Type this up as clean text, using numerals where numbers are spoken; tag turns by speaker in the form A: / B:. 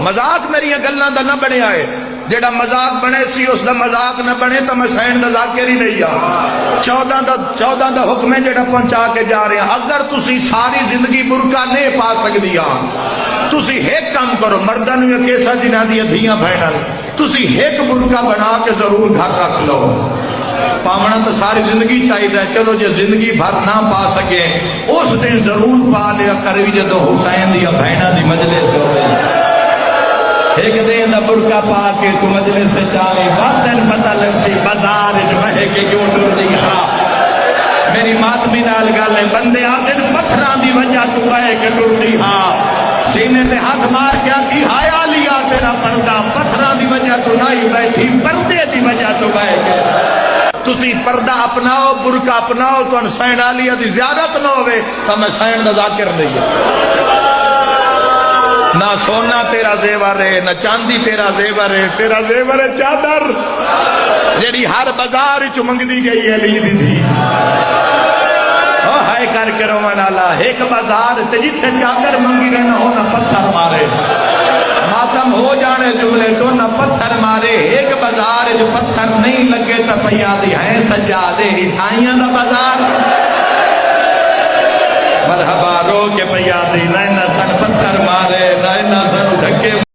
A: مذاق میری گلاں دا نہ بنیا ہے، جیڑا مذاق بنے سی اس دا مذاق نہ بنے تو میں سین دا ذاکر ہی نہیں آ۔ 14 دا حکم ہے جیڑا پہنچا کے جا رہے ہیں۔ اگر تسی ساری زندگی برقع نہیں پا سکدیا، تسی ایک کام کرو، مرداں نوں کیسا جنہاں دی دھیاں بہناں، تسی ایک برقع بنا کے ضرور گھر رکھ لو۔ پاونا تو ساری زندگی چاہیے، چلو جے زندگی بھر نہ پا سکے اس دن ضرور پا لیا کروی جدو حسین دیا بہناں دی مجلس ہوئے۔ ایک دن دا برقع پا کے تو مجلس سے چاہے وقتن پتہ لگ سی بازار جمعے کے کیوں ٹر دی ہاں۔ میری ماتمی نال گالے بندے آدن پتھران دی وجہ تو بہے کے ٹر دی ہاں۔ سینے تے ہاتھ مار کیا کی ہایا لیا تیرا پردہ، پتھران دی وجہ تو نہیں بیٹھی، پردے دی وجہ تو بہے کے۔ تسی پردہ اپناؤ، برقع اپناؤ تو حسین علیہ دی زیارت نہ ہوئے تو میں حسین دا ذاکر نہیں ہے۔ نہ سونا تیرا زیور ہے، نہ چاندی تیرا زیور ہے، تیرا زیور ہے چادر جیڑی ہر بازار چ منگدی گئی ہے علی دی تھی۔ او ہائے کر کے رونا لا ایک بازار تے جتھے چادر منگی رہنا ہو نہ پتھر مارے، ماتم ہو جانے جملے تو نہ پتھر مارے۔ ایک بازار جو پتھر نہیں لگے تو پیادی ہیں سجادے عیسائیاں دا بازار۔ مرحبا رو کے پیادی نہ سن پتھر مارے نہ سن ڈھکے